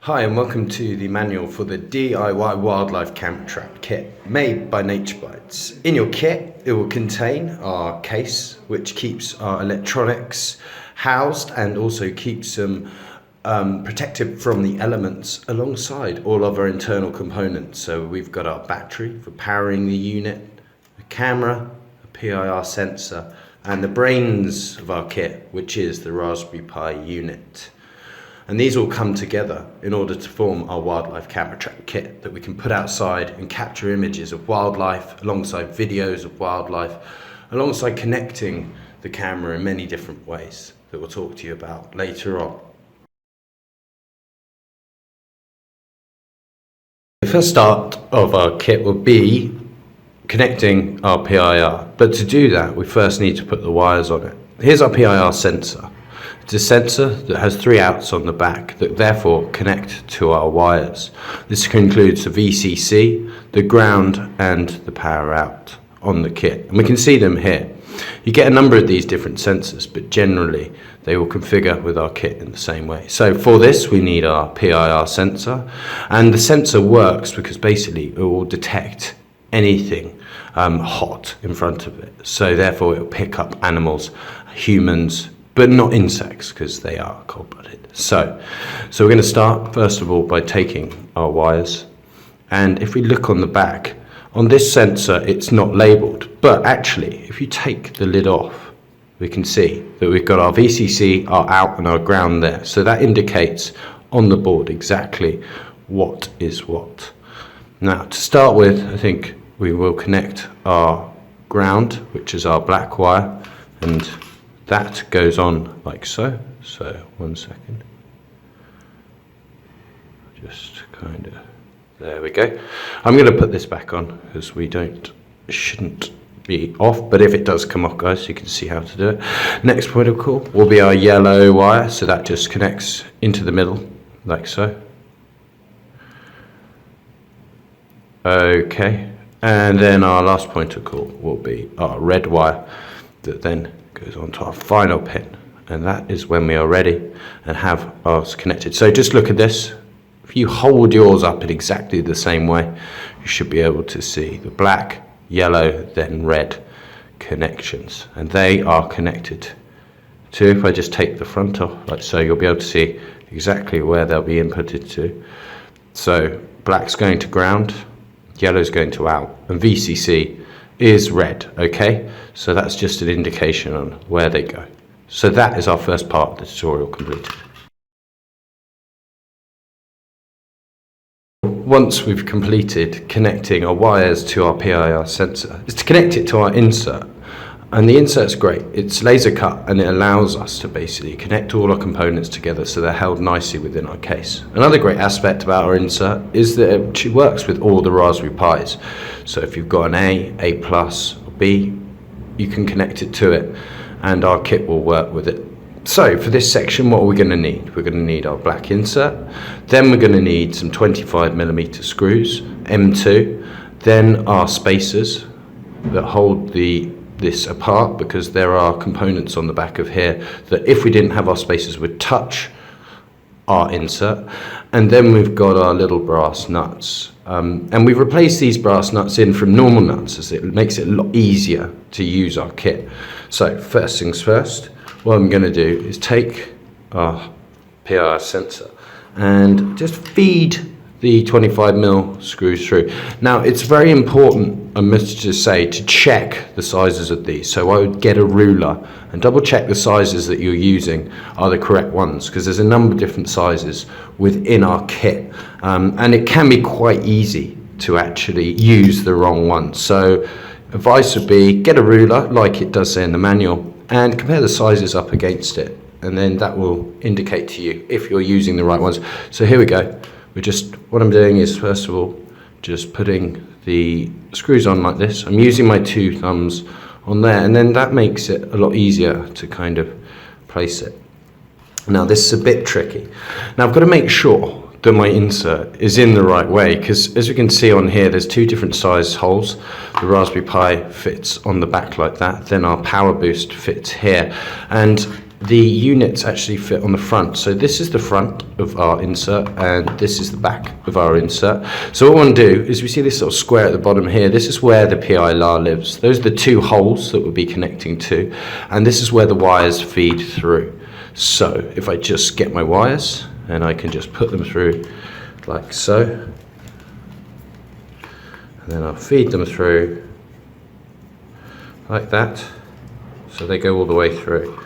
Hi and welcome to the manual for the DIY Wildlife Cam Kit made by Naturebytes. In your kit it will contain our case which keeps our electronics housed and also keeps them protected from the elements alongside all of our internal components. So we've got our battery for powering the unit, a camera, a PIR sensor and the brains of our kit, which is the Raspberry Pi unit. And these all come together in order to form our wildlife camera trap kit that we can put outside and capture images of wildlife alongside videos of wildlife, alongside connecting the camera in many different ways that we'll talk to you about later on. The first start of our kit will be connecting our PIR, but to do that we first need to put the wires on it. Here's our PIR sensor. It's a sensor that has 3 outs on the back that therefore connect to our wires. This includes the VCC, the ground and the power out on the kit. And we can see them here. You get a number of these different sensors, but generally they will configure with our kit in the same way. So for this we need our PIR sensor, and the sensor works because basically it will detect anything hot in front of it. So therefore it will pick up animals, humans, but not insects because they are cold-blooded. So we're going to start first of all by taking our wires, and if we look on the back, on this sensor it's not labelled, but actually if you take the lid off we can see that we've got our VCC, our out and our ground there. So that indicates on the board exactly what is what. Now to start with, I think we will connect our ground, which is our black wire, and that goes on like so. So 1 second. Just kind of, there we go. I'm going to put this back on because shouldn't be off, but if it does come off, guys, you can see how to do it. Next point of call will be our yellow wire, so that just connects into the middle like so. Okay, and then our last point of call will be our red wire that then goes on to our final pin, and that is when we are ready and have ours connected. So just look at this. If you hold yours up in exactly the same way, you should be able to see the black, yellow, then red connections, and they are connected to, if I just take the front off like so, you'll be able to see exactly where they'll be inputted to. So black's going to ground, yellow's going to out, and VCC is red. Okay, so that's just an indication on where they go. So that is our first part of the tutorial completed. Once we've completed connecting our wires to our PIR sensor, is to connect it to our insert. And the insert's great. It's laser cut and it allows us to basically connect all our components together so they're held nicely within our case. Another great aspect about our insert is that it actually works with all the Raspberry Pis. So if you've got an A plus, or B, you can connect it to it and our kit will work with it. So for this section, what are we going to need? We're going to need our black insert, then we're going to need some 25mm screws, M2, then our spacers that hold this apart, because there are components on the back of here that if we didn't have our spacers would touch our insert. And then we've got our little brass nuts, and we've replaced these brass nuts in from normal nuts as it makes it a lot easier to use our kit. So first things first, what I'm going to do is take our PIR sensor and just feed the 25mm screws through. Now it's very important, I must just say, to check the sizes of these. So I would get a ruler and double check the sizes that you're using are the correct ones, because there's a number of different sizes within our kit, and it can be quite easy to actually use the wrong one. So advice would be get a ruler like it does say in the manual and compare the sizes up against it, and then that will indicate to you if you're using the right ones. So here we go. What I'm doing is first of all just putting the screws on like this. I'm using my 2 thumbs on there, and then that makes it a lot easier to kind of place it. Now this is a bit tricky. Now I've got to make sure that my insert is in the right way, because as you can see on here there's 2 different size holes. The Raspberry Pi fits on the back like that, then our power boost fits here, and the units actually fit on the front. So this is the front of our insert and this is the back of our insert. So what we want to do is we see this sort of square at the bottom here. This is where the PIR lives. Those are the two holes that we'll be connecting to, and this is where the wires feed through. So if I just get my wires and I can just put them through like so, and then I'll feed them through like that, so they go all the way through.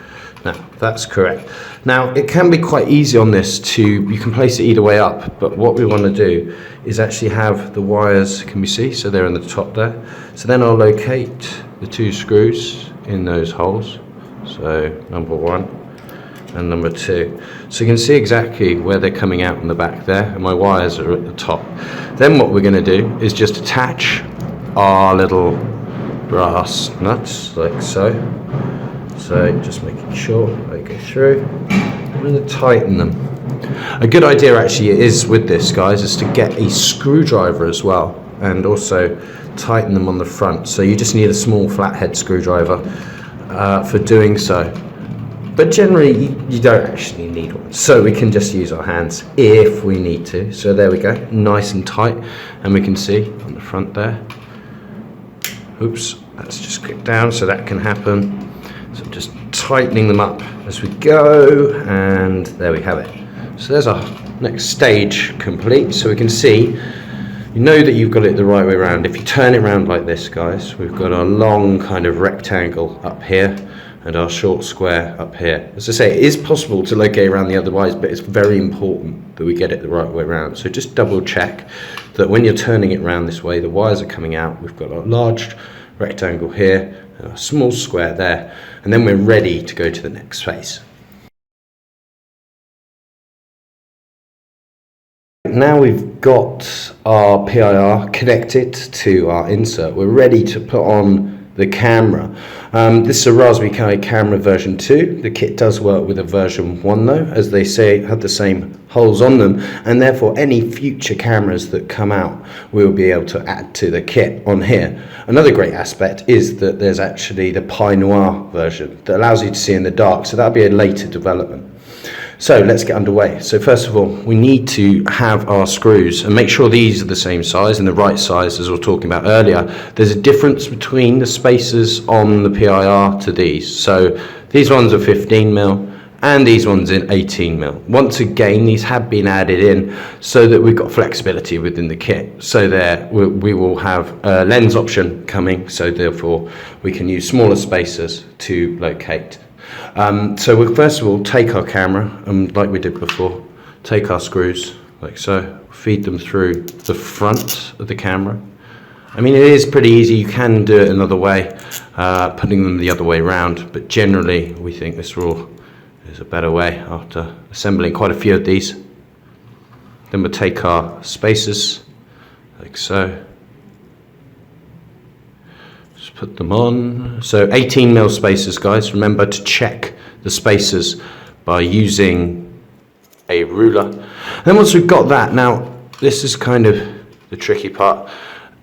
Now, that's correct. Now, it can be quite easy on this you can place it either way up, but what we want to do is actually have the wires, can we see? So they're in the top there. So then I'll locate the two screws in those holes. So number 1 and number 2. So you can see exactly where they're coming out in the back there, and my wires are at the top. Then what we're going to do is just attach our little brass nuts, like so. So just making sure they go through. I'm going to tighten them. A good idea actually is with this, guys, is to get a screwdriver as well, and also tighten them on the front. So you just need a small flathead screwdriver for doing so. But generally you don't actually need one. So we can just use our hands if we need to. So there we go, nice and tight. And we can see on the front there. Oops, let's just click down so that can happen. So just tightening them up as we go, and there we have it. So there's our next stage complete. So we can see, you know that you've got it the right way around. If you turn it around like this, guys, we've got a long kind of rectangle up here and our short square up here. As I say, it is possible to locate around the other wires, but it's very important that we get it the right way around. So just double check that when you're turning it around this way, the wires are coming out. We've got a large rectangle here, a small square there, and then we're ready to go to the next phase. Now we've got our PIR connected to our insert, we're ready to put on the camera. This is a Raspberry Pi camera version 2. The kit does work with a version 1 though, as they say, have the same holes on them, and therefore any future cameras that come out we'll be able to add to the kit on here. Another great aspect is that there's actually the Pi Noir version that allows you to see in the dark, so that'll be a later development. So let's get underway. So first of all, we need to have our screws and make sure these are the same size and the right size as we were talking about earlier. There's a difference between the spacers on the PIR to these. So these ones are 15mm and these ones in 18mm. Once again, these have been added in so that we've got flexibility within the kit. So there we will have a lens option coming, so therefore we can use smaller spacers to locate. So we'll first of all take our camera and, like we did before, take our screws like so, feed them through the front of the camera. I mean, it is pretty easy, you can do it another way, putting them the other way around, but generally we think this rule is a better way after assembling quite a few of these. Then we'll take our spacers like so. Put them on. So 18mm spacers, guys. Remember to check the spacers by using a ruler. Then once we've got that, now this is kind of the tricky part.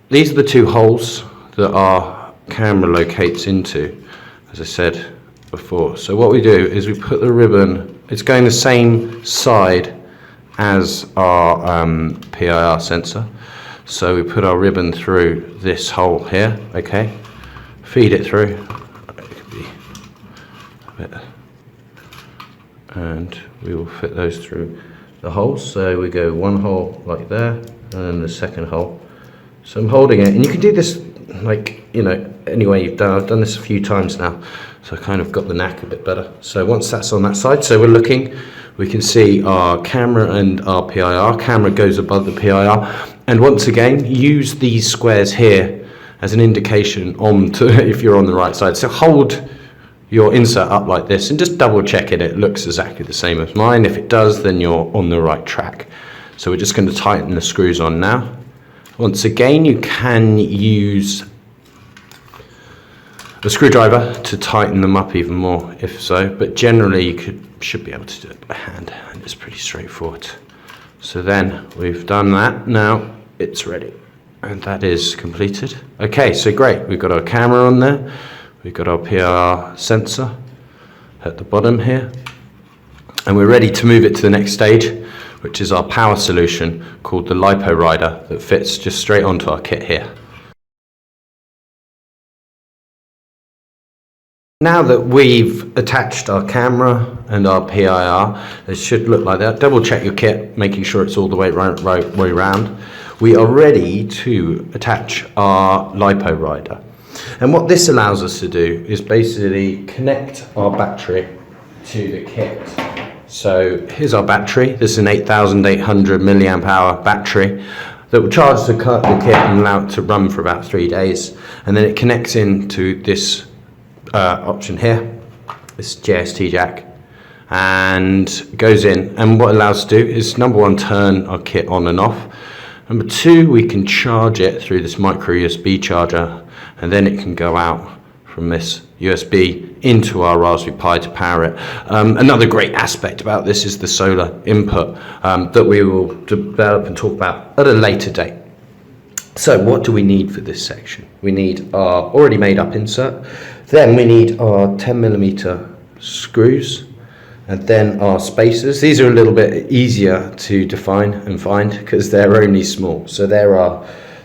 These are the two holes that our camera locates into, as I said before. So what we do is we put the ribbon, it's going the same side as our PIR sensor. So we put our ribbon through this hole here, okay? Feed it through, it could be a bit, and we will fit those through the holes. So we go one hole like there, and then the second hole. So I'm holding it, and you can do this like, you know, any way you've done. I've done this a few times now, so I kind of got the knack a bit better. So once that's on that side, so we're looking, we can see our camera and our PIR. Camera goes above the PIR, and once again, use these squares here as an indication on to if you're on the right side. So hold your insert up like this and just double check it looks exactly the same as mine. If it does, then you're on the right track. So we're just going to tighten the screws on now. Once again, you can use a screwdriver to tighten them up even more if so, but generally you should be able to do it by hand, and it's pretty straightforward. So then we've done that, now it's ready. And that is completed. Okay, so great. We've got our camera on there. We've got our PIR sensor. at the bottom here. And we're ready to move it to the next stage, which is our power solution called the Lipo rider that fits just straight onto our kit here. Now that we've attached our camera and our PIR, it should look like that. Double check your kit, making sure it's all the way right way around. We are ready to attach our Lipo rider. And what this allows us to do is basically connect our battery to the kit. So here's our battery. This is an 8,800 milliamp hour battery that will charge the kit and allow it to run for about 3 days. And then it connects into this option here, this JST jack, and goes in. And what it allows us to do is, number one, turn our kit on and off. Number two, we can charge it through this micro USB charger, and then it can go out from this USB into our Raspberry Pi to power it. Another great aspect about this is the solar input that we will develop and talk about at a later date. So what do we need for this section? We need our already made up insert, then we need our 10mm screws, and then our spacers. These are a little bit easier to define and find because they're only small. So there are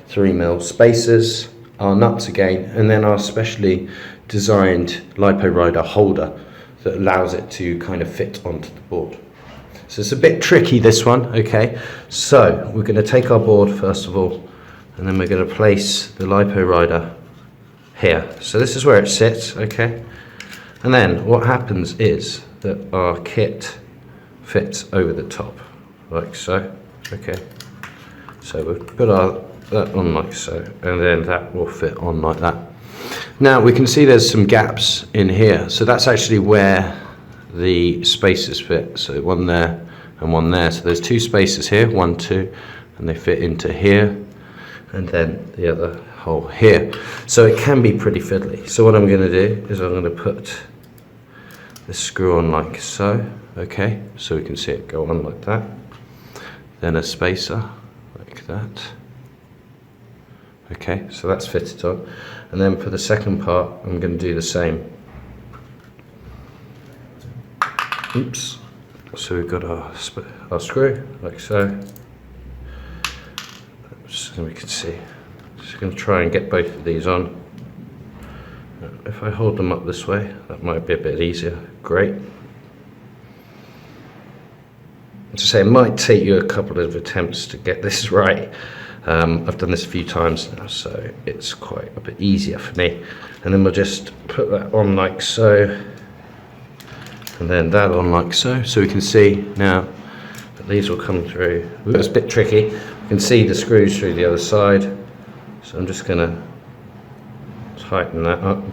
3mm spacers, our nuts again, and then our specially designed Lipo rider holder that allows it to kind of fit onto the board. So it's a bit tricky, this one, okay? So we're going to take our board first of all, and then we're going to place the Lipo rider here. So this is where it sits, okay? And then what happens is that our kit fits over the top, like so, okay? So we'll put that on like so, and then that will fit on like that. Now we can see there's some gaps in here, so that's actually where the spacers fit. So one there and one there. So there's two spacers here, 1, 2, and they fit into here, and then the other hole here. So it can be pretty fiddly. So what I'm going to do is I'm going to put the screw on like so, okay? So we can see it go on like that. Then a spacer like that. Okay, so that's fitted on. And then for the second part, I'm going to do the same. Oops. So we've got our screw, like so. So we can see. Just going to try and get both of these on. If I hold them up this way, that might be a bit easier. Great. To say, it might take you a couple of attempts to get this right. I've done this a few times now, so it's quite a bit easier for me. And then we'll just put that on like so, and then that on like so. So we can see now that these will come through. It's a bit tricky. You can see the screws through the other side. So I'm just going to tighten that up.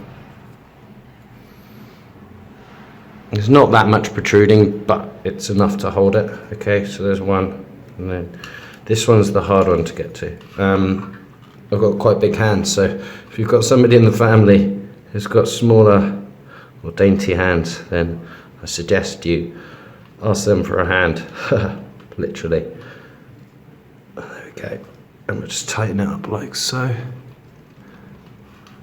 There's not that much protruding, but it's enough to hold it. Okay, so there's one, and then this one's the hard one to get to. I've got quite big hands, so if you've got somebody in the family who's got smaller or dainty hands, then I suggest you ask them for a hand, literally. There we go. And we'll just tighten it up like so.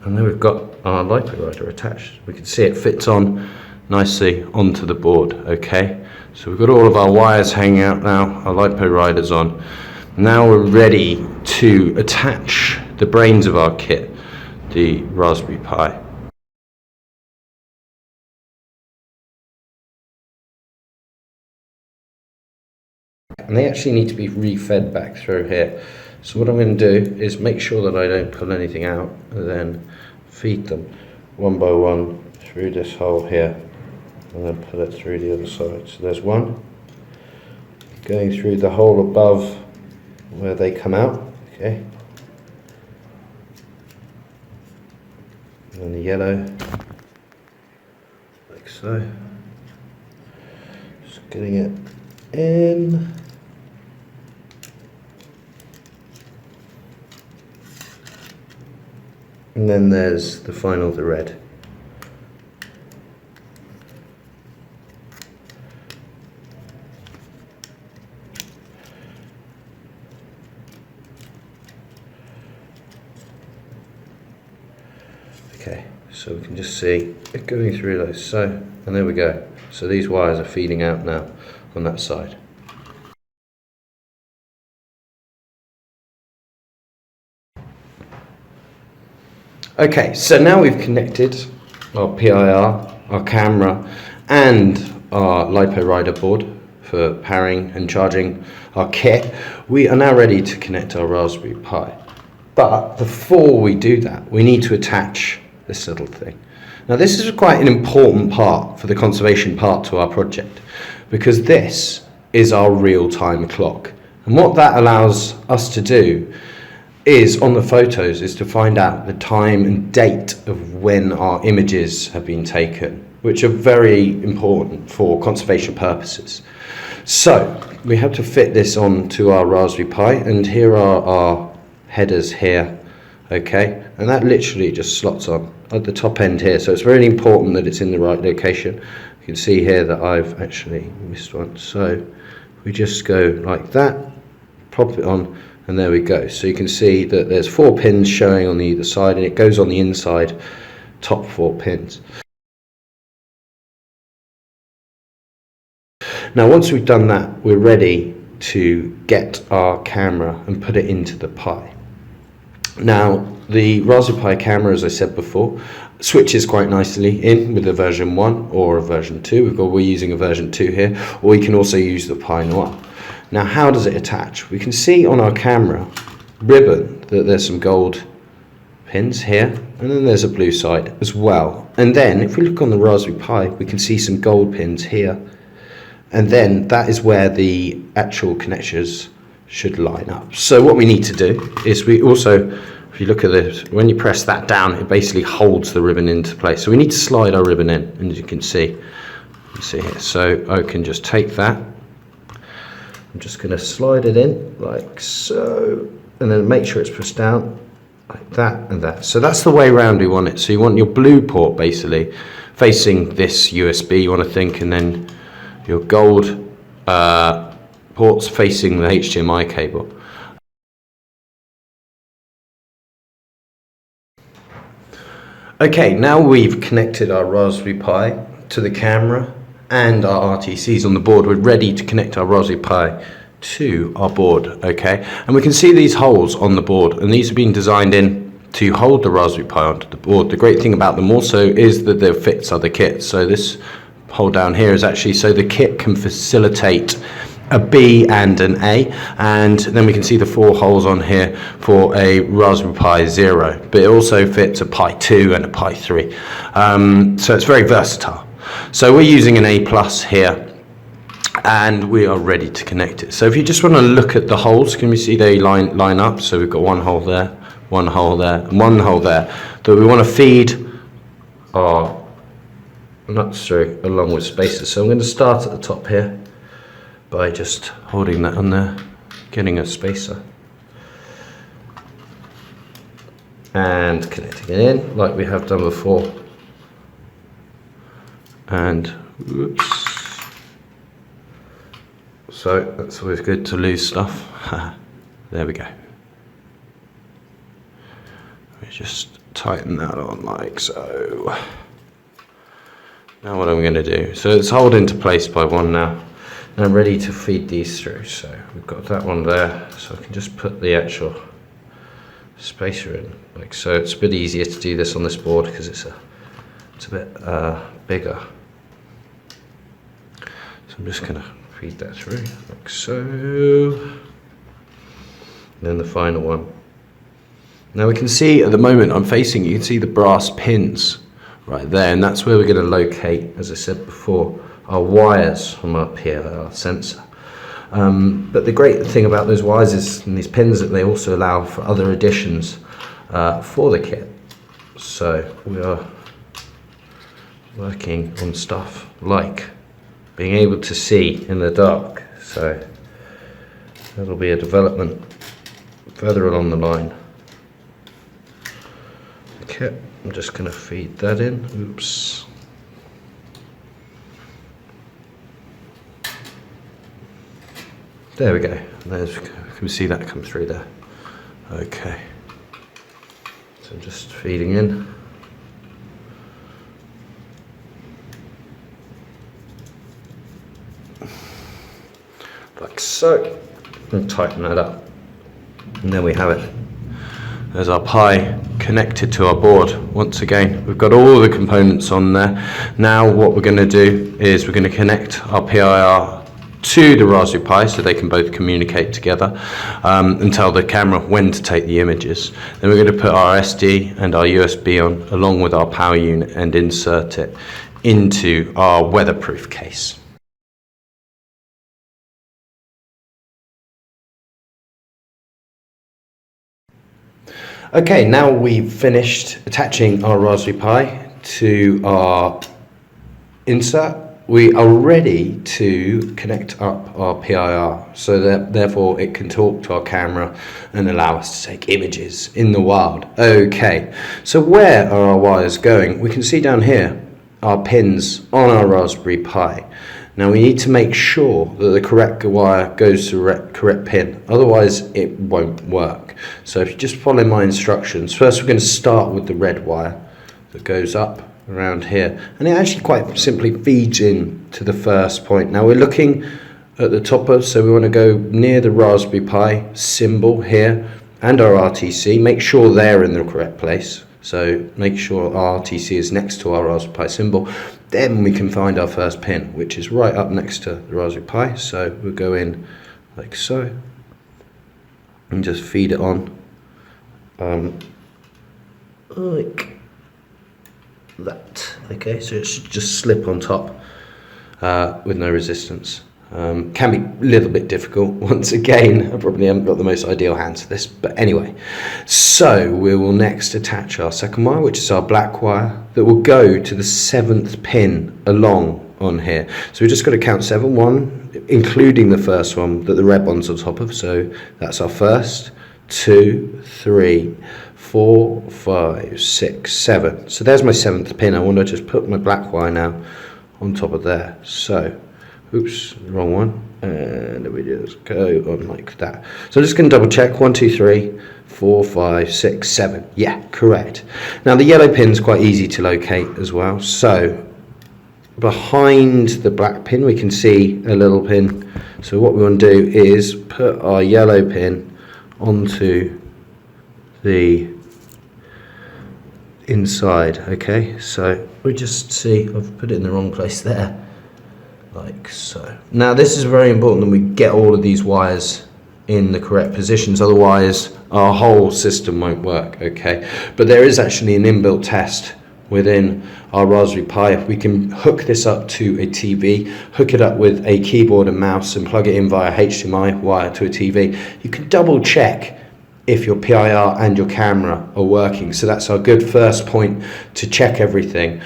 And then we've got our Lipo rider attached. We can see it fits on nicely onto the board, okay? So we've got all of our wires hanging out now, our Lipo rider's on. Now we're ready to attach the brains of our kit, the Raspberry Pi. And they actually need to be re-fed back through here. So what I'm going to do is make sure that I don't pull anything out, and then feed them one by one through this hole here, and then put it through the other side. So there's one going through the hole above where they come out, okay? And then the yellow, like so. Just getting it in. And then there's the final, the red. Okay, So we can just see it going through those. So, and there we go. So these wires are feeding out now on that side. Okay, so now we've connected our PIR, our camera, and our Lipo rider board for powering and charging our kit. We are now ready to connect our Raspberry Pi. But before we do that, we need to attach this little thing. Now this is quite an important part for the conservation part to our project, because this is our real-time clock. And what that allows us to do is, on the photos, is to find out the time and date of when our images have been taken, which are very important for conservation purposes. So we have to fit this onto our Raspberry Pi, and here are our headers here, okay, and that literally just slots on at the top end here, so it's really important that it's in the right location. You can see here that I've actually missed one, so we just go like that, pop it on, and there we go. So you can see that there's 4 pins showing on either side, and it goes on the inside top 4 pins. Now once we've done that, we're ready to get our camera and put it into the Pi. Now the Raspberry Pi camera, as I said before, switches quite nicely in with a version 1 or a version 2. We're using a version 2 here, or you can also use the Pi Noir. Now how does it attach? We can see on our camera ribbon that there's some gold pins here, and then there's a blue side as well. And then if we look on the Raspberry Pi, we can see some gold pins here, and then that is where the actual connectors should line up. So what we need to do is, we also, if you look at this, when you press that down, it basically holds the ribbon into place. So we need to slide our ribbon in, and as you can see here. So I can just take that, I'm just going to slide it in like so, and then make sure it's pressed down like that and that. So that's the way around we want it. So you want your blue port basically facing this USB, you want to think, and then your gold ports facing the HDMI cable. Okay, now we've connected our Raspberry Pi to the camera and our RTCs on the board. We're ready to connect our Raspberry Pi to our board, okay? And we can see these holes on the board, and these have been designed in to hold the Raspberry Pi onto the board. The great thing about them also is that they fit other kits. So this hole down here is actually so the kit can facilitate a B and an A, and then we can see the 4 holes on here for a Raspberry Pi 0, but it also fits a Pi 2 and a Pi 3. So it's very versatile. So we're using an A+ here, and we are ready to connect it. So if you just want to look at the holes, can we see they line up? So we've got 1 hole there, 1 hole there, and 1 hole there that we want to feed our nuts through along with spacers. So I'm going to start at the top here by just holding that on there, getting a spacer, and connecting it in like we have done before. And whoops. So that's always good to lose stuff. There we go. We just tighten that on like so. Now what I'm going to do, so it's held into place by 1 now. And I'm ready to feed these through. So we've got that one there, so I can just put the actual spacer in like so. It's a bit easier to do this on this board because it's a bit bigger. So I'm just going to feed that through like so. And then the final one. Now we can see at the moment I'm facing, you can see the brass pins right there, and that's where we're going to locate, as I said before, our wires from our PIR sensor. But the great thing about those wires is, and these pins, that they also allow for other additions for the kit. So we are working on stuff like being able to see in the dark. So that'll be a development further along the line. Okay, I'm just going to feed that in. Oops. There we go. There's, you can see that come through there. Okay. So just feeding in. like so, and tighten that up. And there we have it. There's our Pi connected to our board. Once again, we've got all the components on there. Now what we're going to do is we're going to connect our PIR to the Raspberry Pi so they can both communicate together and tell the camera when to take the images. Then we're going to put our SD and our USB on along with our power unit and insert it into our weatherproof case. Okay, now we've finished attaching our Raspberry Pi to our insert. We are ready to connect up our PIR so that therefore it can talk to our camera and allow us to take images in the wild. Okay, so where are our wires going? We can see down here our pins on our Raspberry Pi. Now we need to make sure that the correct wire goes to the correct pin, otherwise it won't work. So if you just follow my instructions, first we're going to start with the red wire that goes up around here, and it actually quite simply feeds in to the first point. Now we're looking at the top of, so we want to go near the Raspberry Pi symbol here and our RTC, make sure they're in the correct place. So make sure our RTC is next to our Raspberry Pi symbol. Then we can find our first pin, which is right up next to the Raspberry Pi. So we'll go in like so and just feed it on like that. Okay, so it should just slip on top with no resistance. Can be a little bit difficult. Once again, I probably haven't got the most ideal hands for this, but anyway. So we will next attach our second wire, which is our black wire, that will go to the 7th pin along on here. So we've just got to count 7, 1, including the first one that the red one's on top of. So that's our first, 2, 3, 4, 5, 6, 7. So there's my 7th pin. I want to just put my black wire now on top of there. So oops, wrong one, and we just go on like that. So I'm just going to double check. 1, 2, 3, 4, 5, 6, 7. Yeah, correct. Now the yellow pin's quite easy to locate as well. So behind the black pin we can see a little pin. So what we want to do is put our yellow pin onto the inside. Okay, so we just see I've put it in the wrong place there. Like so. Now this is very important that we get all of these wires in the correct positions, otherwise our whole system won't work. Okay, but there is actually an inbuilt test within our Raspberry Pi. We can hook this up to a TV, hook it up with a keyboard and mouse and plug it in via HDMI wire to a TV. You can double check if your PIR and your camera are working, so that's our good first point to check everything.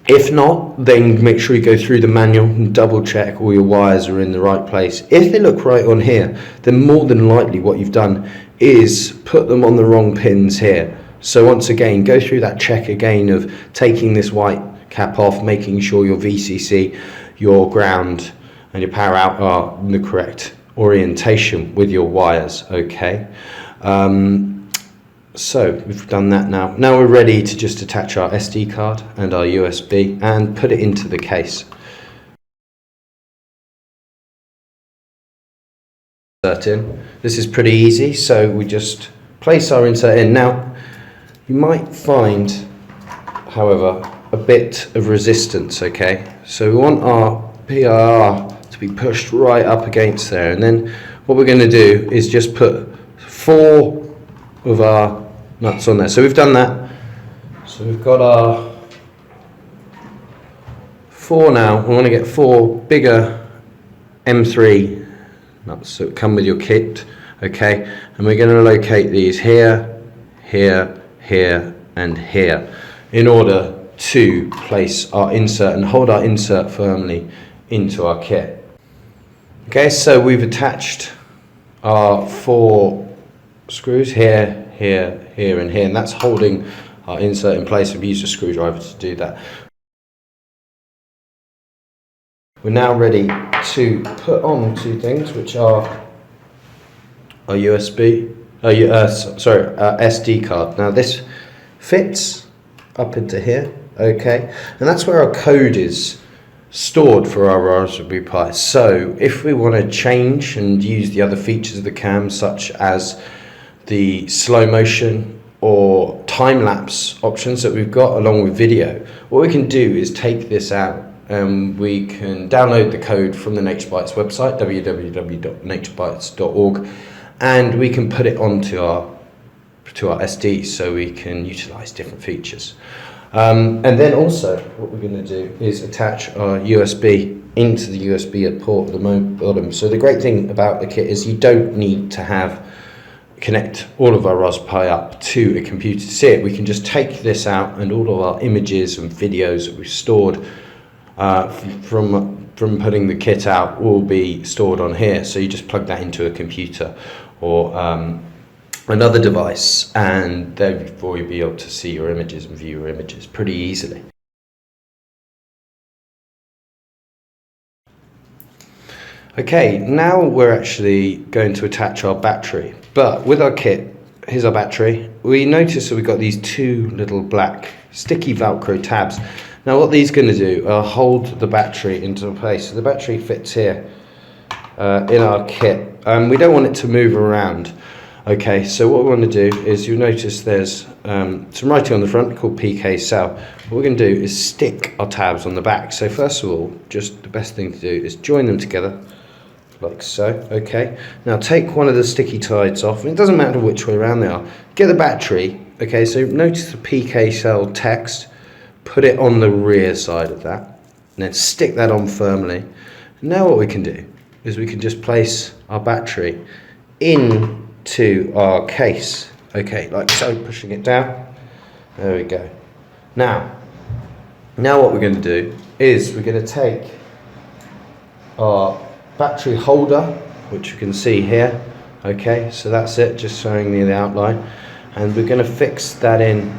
If not, then make sure you go through the manual and double check all your wires are in the right place. If they look right on here, then more than likely what you've done is put them on the wrong pins here. So once again, go through that check again of taking this white cap off, making sure your VCC, your ground and your power out are in the correct orientation with your wires. Okay. So we've done that now. Now we're ready to just attach our SD card and our USB and put it into the case. Insert in. This is pretty easy, so we just place our insert in. Now you might find, however, a bit of resistance. Okay, so we want our PIR to be pushed right up against there, and then what we're going to do is just put 4 of our nuts on there. So we've done that. So we've got our 4 now. We want to get 4 bigger M3 nuts that come with your kit. Okay, and we're going to locate these here, here, here, and here in order to place our insert and hold our insert firmly into our kit. Okay, so we've attached our 4 screws here, here, here, and here, and that's holding our insert in place. We've used a screwdriver to do that. We're now ready to put on 2 things, which are our SD card. Now this fits up into here, okay, and that's where our code is stored for our Raspberry Pi. So if we want to change and use the other features of the cam, such as the slow motion or time-lapse options that we've got along with video, what we can do is take this out and we can download the code from the Naturebytes website, www.naturebytes.org, and we can put it onto our SD so we can utilize different features. And then also what we're going to do is attach our USB into the USB port at the bottom. So the great thing about the kit is you don't need to connect all of our Raspberry Pi up to a computer to see it. We can just take this out, and all of our images and videos that we've stored from putting the kit out will be stored on here. So you just plug that into a computer or another device, and therefore you'll be able to see your images and view your images pretty easily. Okay, now we're actually going to attach our battery, but with our kit, here's our battery. We notice that we've got these two little black sticky Velcro tabs. Now what these are going to do are hold the battery into place. So the battery fits here in our kit, and we don't want it to move around. Okay, so what we want to do is, you'll notice there's some writing on the front called PK cell. What we're going to do is stick our tabs on the back. So first of all, just the best thing to do is join them together like so. Okay, now take one of the sticky ties off, and it doesn't matter which way around they are. Get the battery. Okay, so notice the PK cell text, put it on the rear side of that, and then stick that on firmly. Now what we can do is we can just place our battery into our case, okay, like so, pushing it down. There we go. Now what we're going to do is we're going to take our battery holder, which you can see here. Okay, so that's it, just showing you the outline, and we're going to fix that in,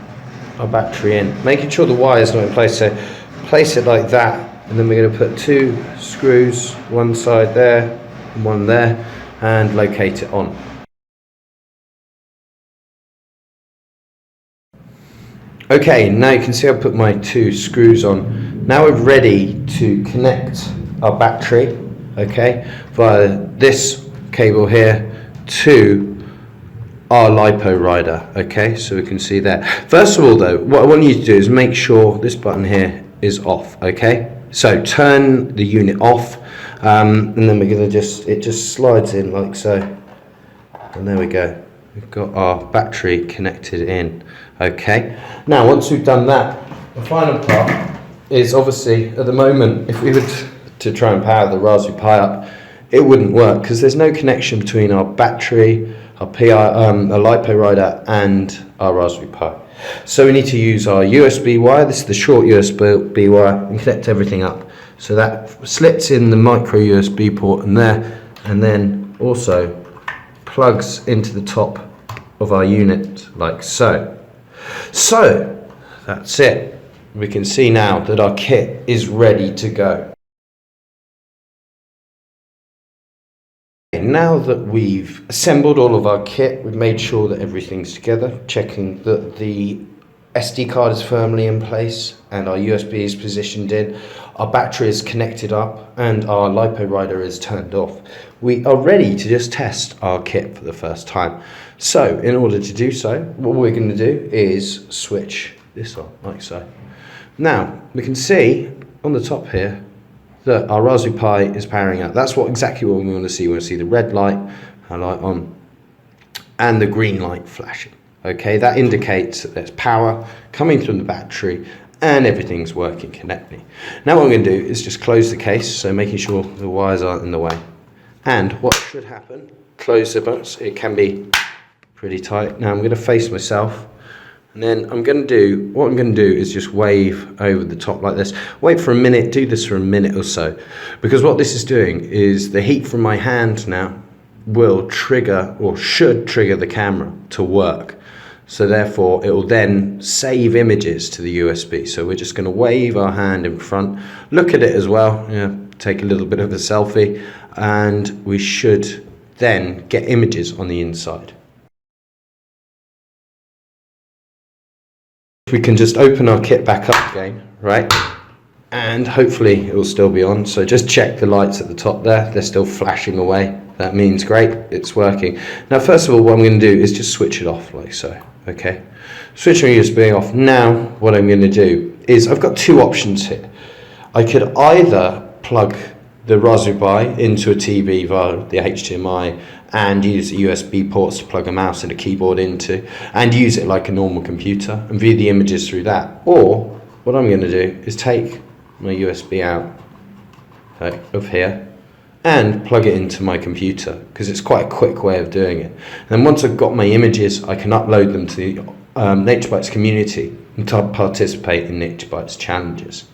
our battery in, making sure the wire is not in place. So place it like that, and then we're going to put two screws, one side there and one there, and locate it on. Okay, now you can see I've put my two screws on. Now we're ready to connect our battery, okay, via this cable here to our Lipo rider. Okay, so we can see there. First of all though, what I want you to do is make sure this button here is off. Okay, so turn the unit off, and then we're going to it just slides in like so, and there we go. We've got our battery connected in. Okay, now once we've done that, the final part is, obviously at the moment, if we were to try and power the Raspberry Pi up, it wouldn't work because there's no connection between our battery, our Lipo rider, and our Raspberry Pi. So we need to use our USB wire. This is the short USB wire, and connect everything up. So that slits in the micro USB port in there, and then also plugs into the top of our unit like so. So that's it. We can see now that our kit is ready to go. Now that we've assembled all of our kit, we've made sure that everything's together, checking that the SD card is firmly in place and our USB is positioned in, our battery is connected up, and our Lipo rider is turned off. We are ready to just test our kit for the first time. So in order to do so, what we're going to do is switch this on like so. Now we can see on the top here that our Raspberry Pi is powering up. That's exactly what we want to see. We want to see the red light, our light on, and the green light flashing. Okay, that indicates that there's power coming from the battery and everything's working correctly. Now what I'm going to do is just close the case, so making sure the wires aren't in the way. And what should happen, close the buttons, it can be pretty tight. Now I'm going to face myself, and then what I'm going to do is just wave over the top like this. Wait for a minute, do this for a minute or so, because what this is doing is the heat from my hand now will trigger, or should trigger, the camera to work. So therefore it will then save images to the USB. So we're just going to wave our hand in front, look at it as well, take a little bit of a selfie, and we should then get images on the inside. We can just open our kit back up again, right? and hopefully it will still be on. So just check the lights at the top there, they're still flashing away. That means great, it's working. Now first of all, what I'm going to do is just switch it off like so. Okay, switching USB off. Now what I'm going to do is, I've got two options here. I could either plug the Raspberry Pi into a TV via the HDMI and use the USB ports to plug a mouse and a keyboard into, and use it like a normal computer and view the images through that. Or what I'm going to do is take my USB out of here and plug it into my computer, because it's quite a quick way of doing it. And then once I've got my images, I can upload them to the Naturebytes community and participate in Naturebytes challenges.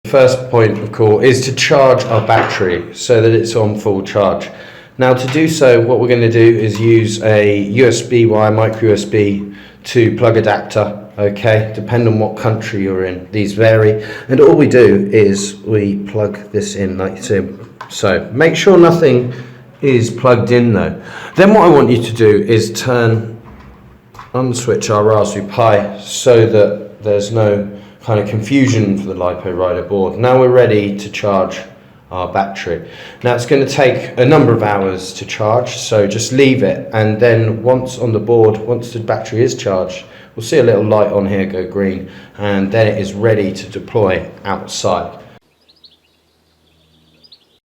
The first point of call is to charge our battery so that it's on full charge. Now to do so, what we're going to do is use a USB wire, micro USB to plug adapter. Okay, depend on what country you're in, these vary, and all we do is we plug this in like so. Make sure nothing is plugged in though. Then what I want you to do is unswitch our Raspberry Pi so that there's no kind of confusion for the Lipo Rider board. Now we're ready to charge our battery. Now it's going to take a number of hours to charge, so just leave it, and then once on the board, once the battery is charged, we'll see a little light on here go green, and then it is ready to deploy outside.